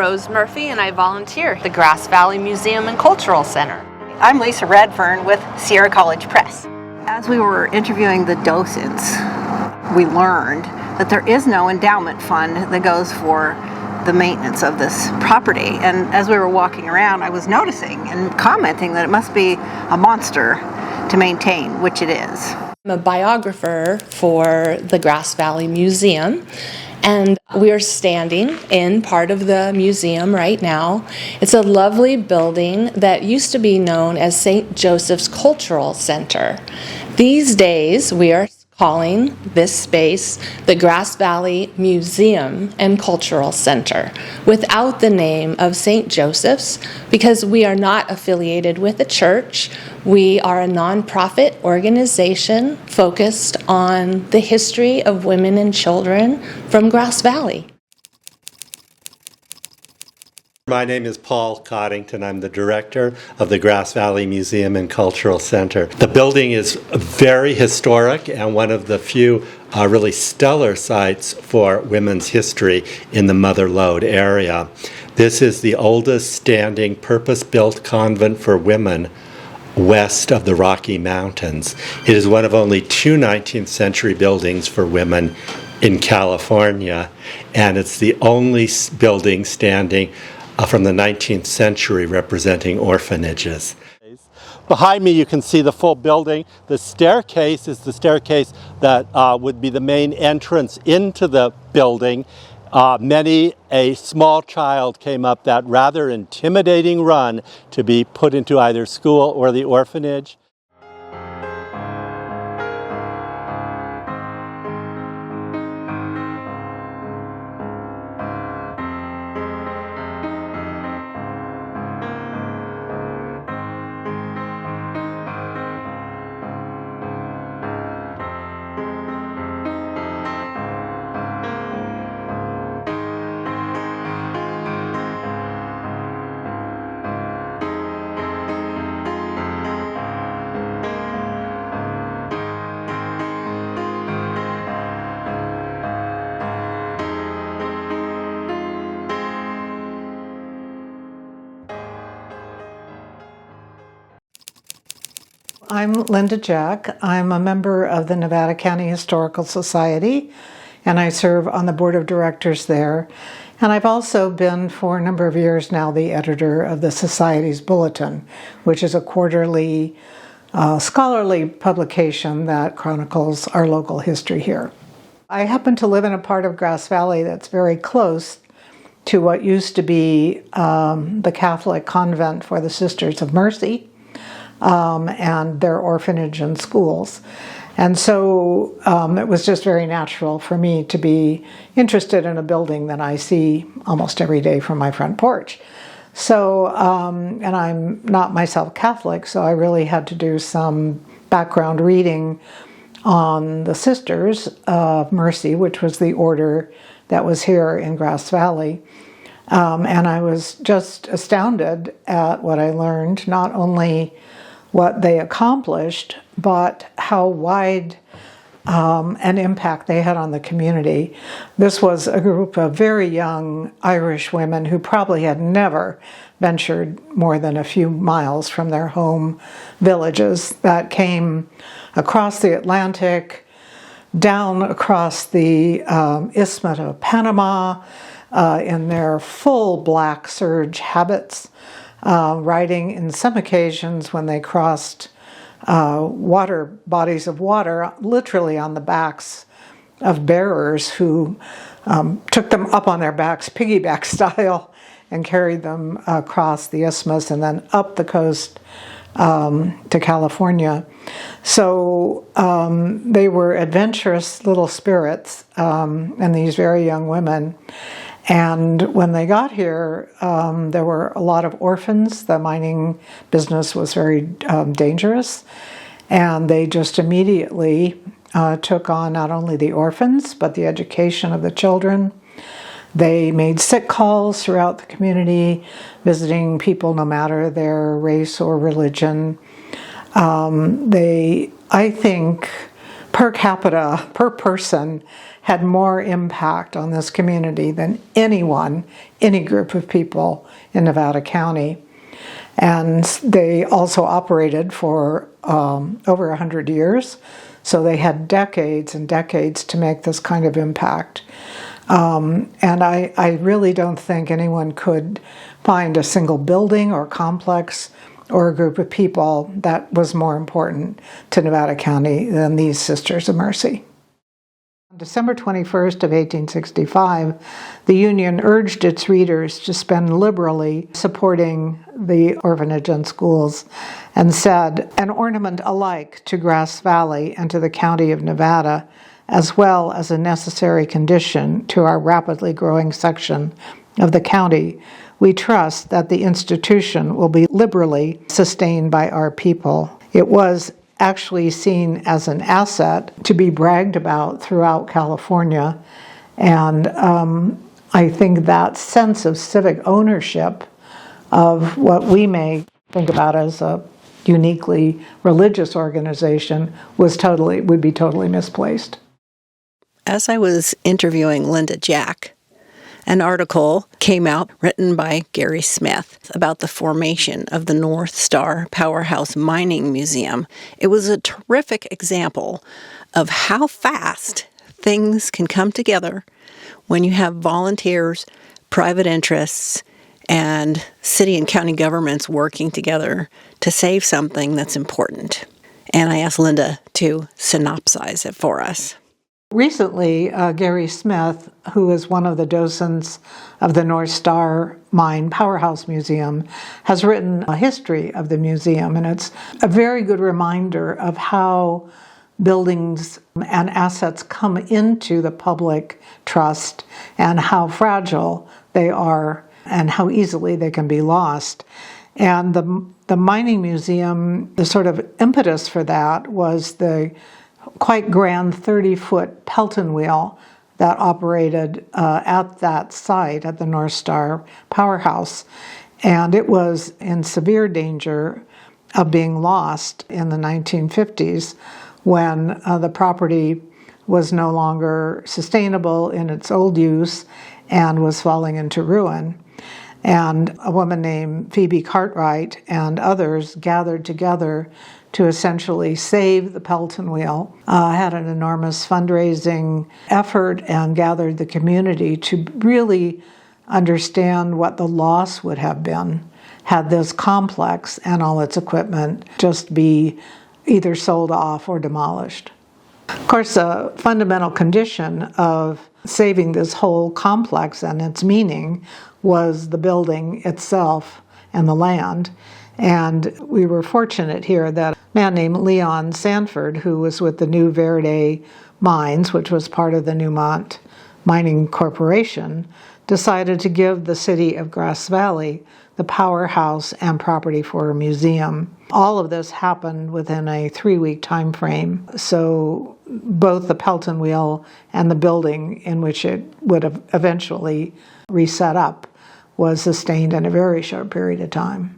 Rose Murphy, and I volunteer at the Grass Valley Museum and Cultural Center. I'm Lisa Redfern with Sierra College Press. As we were interviewing the docents, we learned that there is no endowment fund that goes for the maintenance of this property. And as we were walking around, I was noticing and commenting that it must be a monster to maintain, which it is. I'm a biographer for the Grass Valley Museum, and we are standing in part of the museum right now. It's a lovely building that used to be known as St. Joseph's Cultural Center. These days, we are calling this space the Grass Valley Museum and Cultural Center without the name of St. Joseph's, because we are not affiliated with a church. We are a nonprofit organization focused on the history of women and children from Grass Valley. My name is Paul Coddington. I'm the director of the Grass Valley Museum and Cultural Center. The building is very historic and one of the few really stellar sites for women's history in the Mother Lode area. This is the oldest standing purpose-built convent for women west of the Rocky Mountains. It is one of only two 19th century buildings for women in California, and it's the only building standing from the 19th century representing orphanages. Behind me you can see the full building. The staircase is the staircase that would be the main entrance into the building. Many a small child came up that rather intimidating run to be put into either school or the orphanage. I'm Linda Jack. I'm a member of the Nevada County Historical Society, and I serve on the board of directors there. And I've also been, for a number of years now, the editor of the Society's Bulletin, which is a quarterly scholarly publication that chronicles our local history here. I happen to live in a part of Grass Valley that's very close to what used to be the Catholic convent for the Sisters of Mercy, and their orphanage and schools. And so it was just very natural for me to be interested in a building that I see almost every day from my front porch. So, and I'm not myself Catholic, so I really had to do some background reading on the Sisters of Mercy, which was the order that was here in Grass Valley. And I was just astounded at what I learned, not only what they accomplished, but how wide an impact they had on the community. This was a group of very young Irish women who probably had never ventured more than a few miles from their home villages, that came across the Atlantic, down across the Isthmus of Panama in their full black serge habits, riding in some occasions when they crossed bodies of water, literally on the backs of bearers who took them up on their backs, piggyback style, and carried them across the isthmus and then up the coast to California. So they were adventurous little spirits, and these very young women. And when they got here, there were a lot of orphans. The mining business was very dangerous. And they just immediately took on not only the orphans, but the education of the children. They made sick calls throughout the community, visiting people no matter their race or religion. They, I think, per capita, per person, had more impact on this community than any group of people in Nevada County. And they also operated for over 100 years, so they had decades and decades to make this kind of impact. And I really don't think anyone could find a single building or complex or a group of people that was more important to Nevada County than these Sisters of Mercy. On December 21st of 1865, the Union urged its readers to spend liberally supporting the orphanage and schools and said, "An ornament alike to Grass Valley and to the county of Nevada, as well as a necessary condition to our rapidly growing section of the county, we trust that the institution will be liberally sustained by our people." It was actually seen as an asset to be bragged about throughout California. And I think that sense of civic ownership of what we may think about as a uniquely religious organization would be totally misplaced. As I was interviewing Linda Jack, an article came out written by Gary Smith about the formation of the North Star Powerhouse Mining Museum. It was a terrific example of how fast things can come together when you have volunteers, private interests, and city and county governments working together to save something that's important. And I asked Linda to synopsize it for us. Recently, Gary Smith, who is one of the docents of the North Star Mine Powerhouse Museum, has written a history of the museum, and it's a very good reminder of how buildings and assets come into the public trust and how fragile they are and how easily they can be lost. And the mining museum, the sort of impetus for that was the quite grand 30-foot Pelton wheel that operated at that site at the North Star Powerhouse. And it was in severe danger of being lost in the 1950s when the property was no longer sustainable in its old use and was falling into ruin. And a woman named Phoebe Cartwright and others gathered together to essentially save the Pelton wheel, had an enormous fundraising effort and gathered the community to really understand what the loss would have been had this complex and all its equipment just be either sold off or demolished. Of course, a fundamental condition of saving this whole complex and its meaning was the building itself and the land. And we were fortunate here that a man named Leon Sanford, who was with the New Verde Mines, which was part of the Newmont Mining Corporation, decided to give the city of Grass Valley the powerhouse and property for a museum. All of this happened within a 3-week time frame. So both the Pelton wheel and the building in which it would have eventually reset up was sustained in a very short period of time.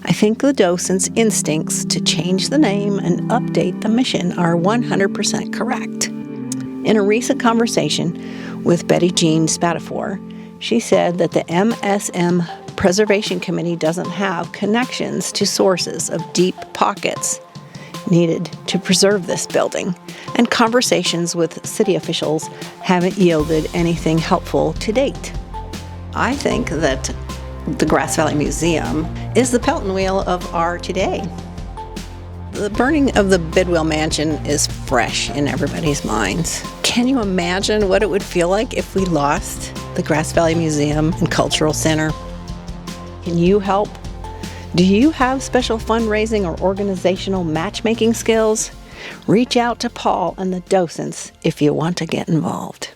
I think the docent's instincts to change the name and update the mission are 100% correct. In a recent conversation with Betty Jean Spatafor, she said that the MSM Preservation Committee doesn't have connections to sources of deep pockets needed to preserve this building, and conversations with city officials haven't yielded anything helpful to date. I think that the Grass Valley Museum is the Pelton wheel of our today. The burning of the Bidwell Mansion is fresh in everybody's minds. Can you imagine what it would feel like if we lost the Grass Valley Museum and Cultural Center? Can you help? Do you have special fundraising or organizational matchmaking skills? Reach out to Paul and the docents if you want to get involved.